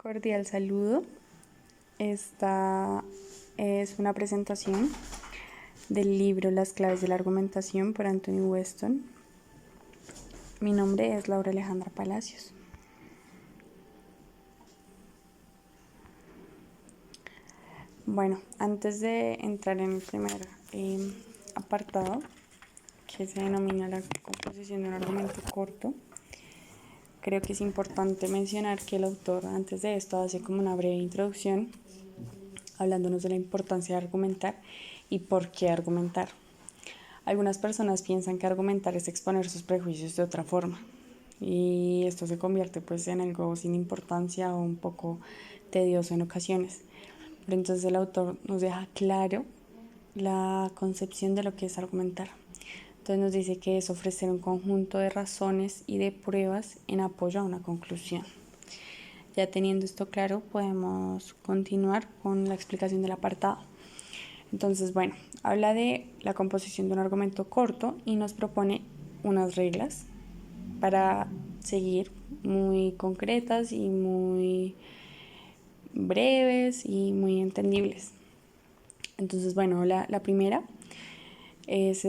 Cordial saludo. Esta es una presentación del libro Las claves de la argumentación por Anthony Weston. Mi nombre es Laura Alejandra Palacios. Bueno, antes de entrar en el primer apartado, que se denomina la composición de un argumento corto, creo que es importante mencionar que el autor antes de esto hace como una breve introducción hablándonos de la importancia de argumentar y por qué argumentar. Algunas personas piensan que argumentar es exponer sus prejuicios de otra forma y esto se convierte pues en algo sin importancia o un poco tedioso en ocasiones. Pero entonces el autor nos deja claro la concepción de lo que es argumentar. Entonces nos dice que es ofrecer un conjunto de razones y de pruebas en apoyo a una conclusión. Ya teniendo esto claro, podemos continuar con la explicación del apartado. Entonces, bueno, habla de la composición de un argumento corto y nos propone unas reglas para seguir muy concretas y muy breves y muy entendibles. Entonces, bueno, la primera es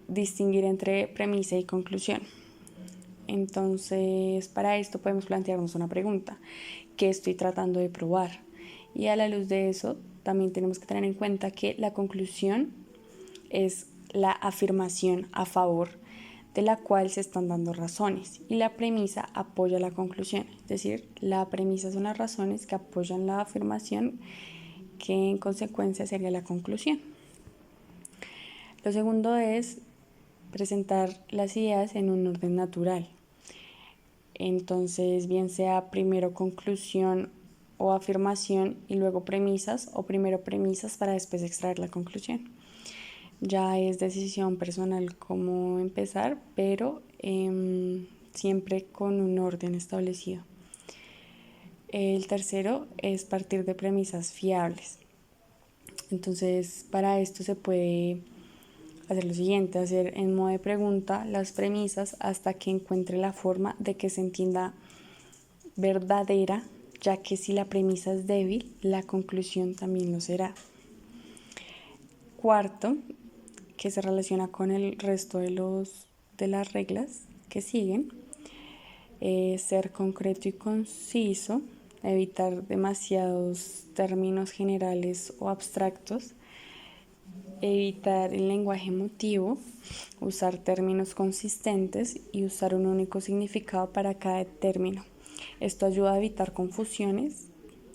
distinguir entre premisa y conclusión. Entonces, para esto podemos plantearnos una pregunta: ¿qué estoy tratando de probar? Y a la luz de eso, también tenemos que tener en cuenta que la conclusión es la afirmación a favor de la cual se están dando razones y la premisa apoya la conclusión. Es decir, la premisa son las razones que apoyan la afirmación, que en consecuencia sería la conclusión. Lo segundo es presentar las ideas en un orden natural. Entonces, bien sea primero conclusión o afirmación y luego premisas, o primero premisas para después extraer la conclusión. Ya es decisión personal cómo empezar, pero siempre con un orden establecido. El tercero es partir de premisas fiables. Entonces, para esto se puede hacer lo siguiente: hacer en modo de pregunta las premisas hasta que encuentre la forma de que se entienda verdadera, ya que si la premisa es débil, la conclusión también lo será. Cuarto, que se relaciona con el resto de las reglas que siguen, ser concreto y conciso, evitar demasiados términos generales o abstractos, evitar el lenguaje emotivo, usar términos consistentes y usar un único significado para cada término. Esto ayuda a evitar confusiones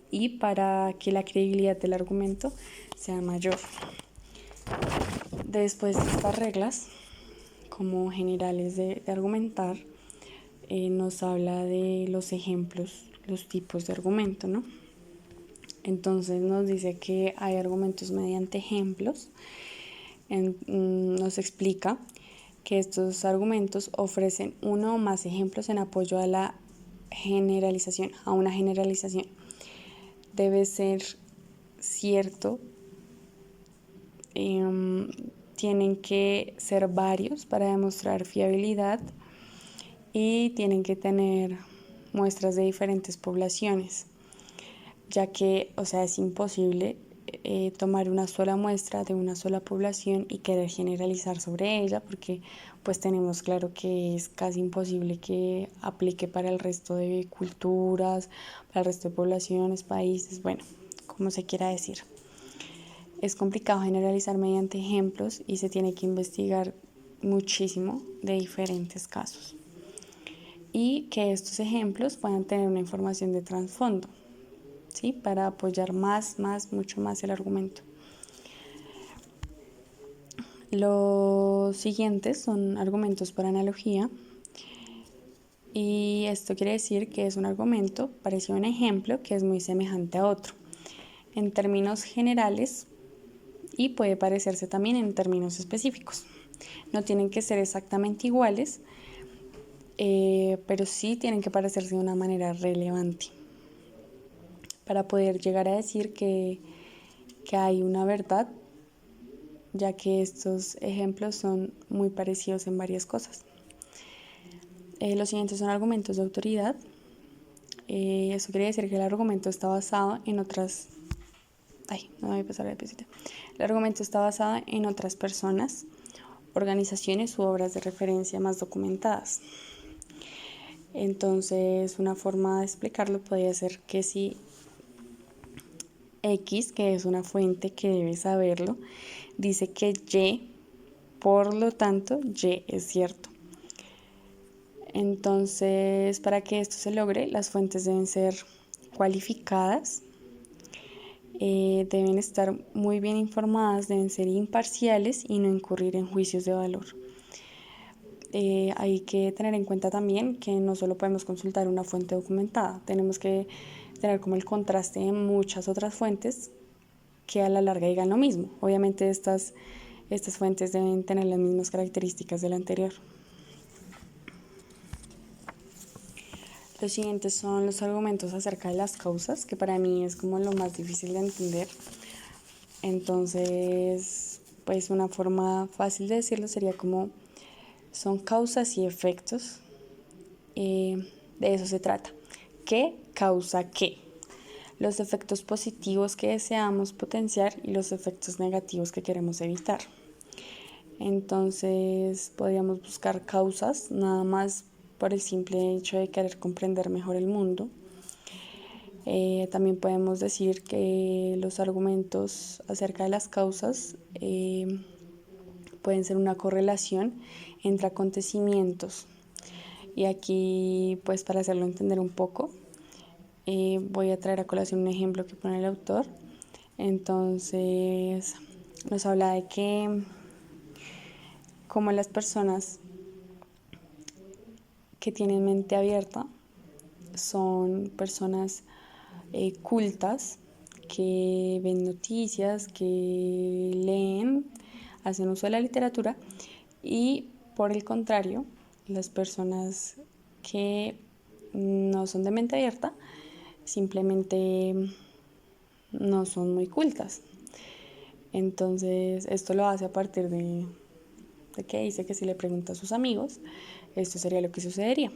y para que la credibilidad del argumento sea mayor. Después de estas reglas, como generales de argumentar, nos habla de los ejemplos, los tipos de argumento, ¿no? Entonces nos dice que hay argumentos mediante ejemplos. Nos explica que estos argumentos ofrecen uno o más ejemplos en apoyo a la generalización, a una generalización. Debe ser cierto, tienen que ser varios para demostrar fiabilidad y tienen que tener muestras de diferentes poblaciones, ya que, es imposible tomar una sola muestra de una sola población y querer generalizar sobre ella, porque pues tenemos claro que es casi imposible que aplique para el resto de culturas, para el resto de poblaciones, países, bueno, como se quiera decir. Es complicado generalizar mediante ejemplos y se tiene que investigar muchísimo de diferentes casos. Y que estos ejemplos puedan tener una información de trasfondo, ¿sí? Para apoyar mucho más el argumento. Los siguientes son argumentos por analogía. Y esto quiere decir que es un argumento parecido a un ejemplo que es muy semejante a otro en términos generales y puede parecerse también en términos específicos. No tienen que ser exactamente iguales, pero sí tienen que parecerse de una manera relevante para poder llegar a decir que hay una verdad, ya que estos ejemplos son muy parecidos en varias cosas. Los siguientes son argumentos de autoridad. Eso quiere decir que el argumento está basado en otras... no voy a pasar la pesita. El argumento está basado en otras personas, organizaciones u obras de referencia más documentadas. Entonces, una forma de explicarlo podría ser que si X, que es una fuente que debe saberlo, dice que Y, por lo tanto, Y es cierto. Entonces, para que esto se logre, las fuentes deben ser cualificadas, deben estar muy bien informadas, deben ser imparciales y no incurrir en juicios de valor. Hay que tener en cuenta también que no solo podemos consultar una fuente documentada, tenemos que tener como el contraste de muchas otras fuentes que a la larga digan lo mismo. Obviamente estas fuentes deben tener las mismas características de la anterior. Los siguientes son los argumentos acerca de las causas, que para mí es como lo más difícil de entender. Entonces, pues una forma fácil de decirlo sería como son causas y efectos. De eso se trata. ¿Qué causa qué? Los efectos positivos que deseamos potenciar y los efectos negativos que queremos evitar. Entonces podríamos buscar causas nada más por el simple hecho de querer comprender mejor el mundo. También podemos decir que los argumentos acerca de las causas pueden ser una correlación entre acontecimientos. Y aquí, pues para hacerlo entender un poco, voy a traer a colación un ejemplo que pone el autor. Entonces, nos habla de que como las personas que tienen mente abierta son personas cultas, que ven noticias, que leen, hacen uso de la literatura, y por el contrario, las personas que no son de mente abierta simplemente no son muy cultas. Entonces esto lo hace a partir de que dice que si le pregunta a sus amigos, esto sería lo que sucedería.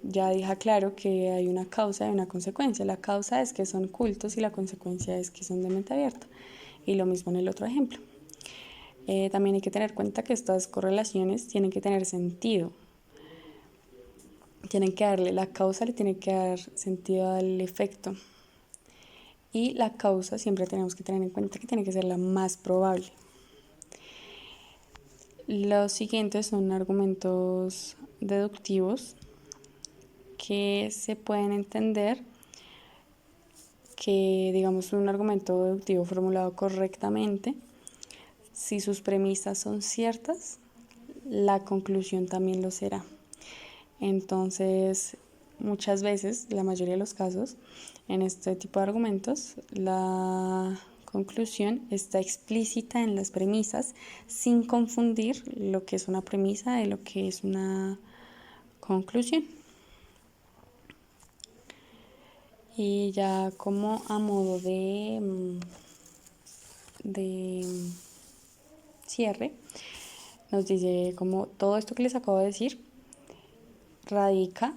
Ya deja claro que hay una causa y una consecuencia. La causa es que son cultos y la consecuencia es que son de mente abierta. Y lo mismo en el otro ejemplo. También hay que tener en cuenta que estas correlaciones tienen que tener sentido. La causa le tiene que dar sentido al efecto. Y la causa siempre tenemos que tener en cuenta que tiene que ser la más probable. Los siguientes son argumentos deductivos que se pueden entender que, digamos, un argumento deductivo formulado correctamente, si sus premisas son ciertas, la conclusión también lo será. Entonces, muchas veces, la mayoría de los casos, en este tipo de argumentos, la conclusión está explícita en las premisas sin confundir lo que es una premisa de lo que es una conclusión. Y ya como a modo de cierre, nos dice como todo esto que les acabo de decir radica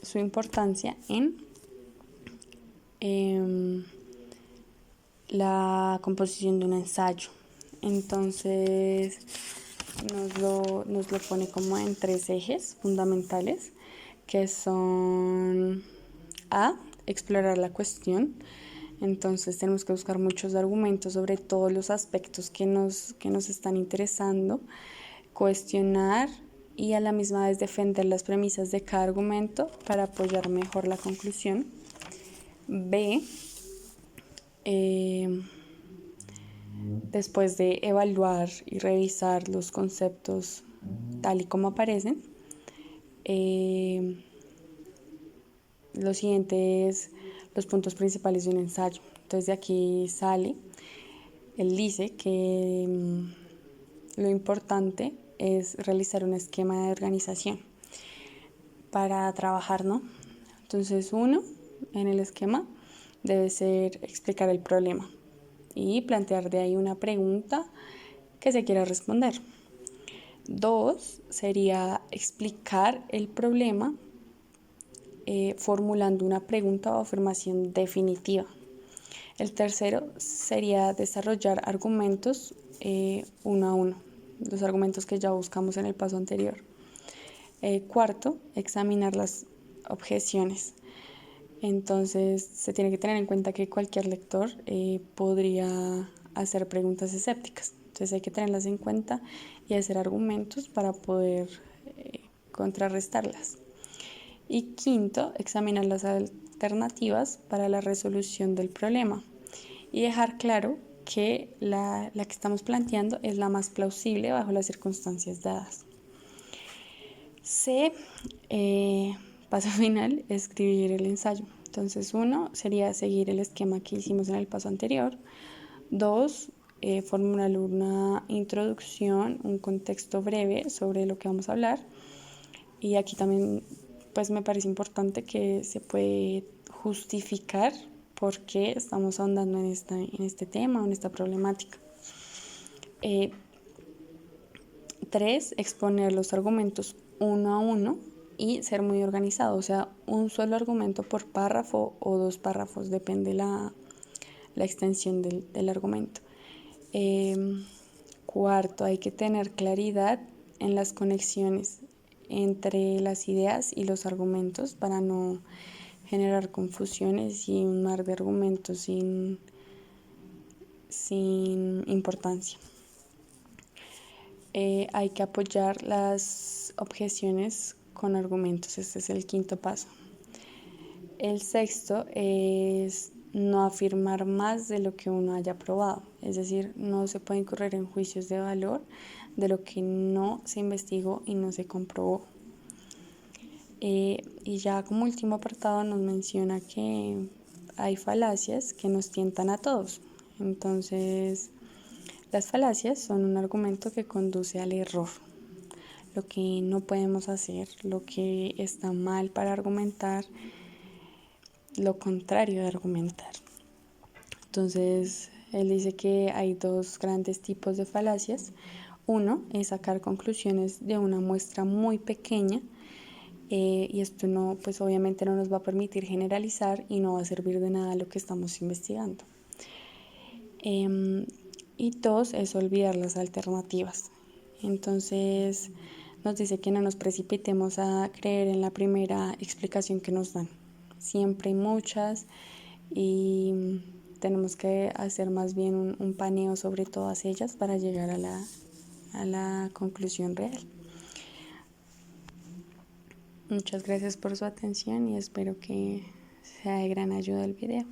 su importancia en la composición de un ensayo. Entonces nos lo pone como en 3 ejes fundamentales, que son A, explorar la cuestión. Entonces tenemos que buscar muchos argumentos sobre todos los aspectos que nos están interesando, cuestionar y a la misma vez defender las premisas de cada argumento para apoyar mejor la conclusión. B, después de evaluar y revisar los conceptos tal y como aparecen, lo siguiente es los puntos principales de un ensayo. Entonces de aquí sale, él dice que lo importante es realizar un esquema de organización para trabajar, ¿no? Entonces uno, en el esquema, debe ser explicar el problema y plantear de ahí una pregunta que se quiera responder. 2 sería explicar el problema formulando una pregunta o afirmación definitiva. El tercero sería desarrollar argumentos uno a uno, los argumentos que ya buscamos en el paso anterior. Cuarto, examinar las objeciones. Entonces se tiene que tener en cuenta que cualquier lector podría hacer preguntas escépticas. Entonces hay que tenerlas en cuenta y hacer argumentos para poder contrarrestarlas. Y quinto, examinar las alternativas para la resolución del problema y dejar claro que la que estamos planteando es la más plausible bajo las circunstancias dadas. C, paso final, escribir el ensayo. Entonces, 1 sería seguir el esquema que hicimos en el paso anterior. 2, formular una introducción, un contexto breve sobre lo que vamos a hablar. Y aquí también pues me parece importante que se puede justificar por qué estamos ahondando en este tema, en esta problemática. 3, exponer los argumentos uno a uno y ser muy organizado, o sea, un solo argumento por párrafo o 2 párrafos, depende la extensión del argumento. Cuarto, hay que tener claridad en las conexiones entre las ideas y los argumentos para no generar confusiones y un mar de argumentos sin importancia. Hay que apoyar las objeciones con argumentos, este es el quinto paso. El sexto es no afirmar más de lo que uno haya probado, es decir, no se puede incurrir en juicios de valor de lo que no se investigó y no se comprobó. Y ya como último apartado nos menciona que hay falacias que nos tientan a todos. Entonces, las falacias son un argumento que conduce al error, lo que no podemos hacer, lo que está mal para argumentar, lo contrario de argumentar. Entonces, él dice que hay 2 grandes tipos de falacias. Uno es sacar conclusiones de una muestra muy pequeña y esto no, pues obviamente no nos va a permitir generalizar y no va a servir de nada lo que estamos investigando. Y 2 es olvidar las alternativas. Entonces nos dice que no nos precipitemos a creer en la primera explicación que nos dan. Siempre hay muchas y tenemos que hacer más bien un paneo sobre todas ellas para llegar a la conclusión real. Muchas gracias por su atención y espero que sea de gran ayuda el video.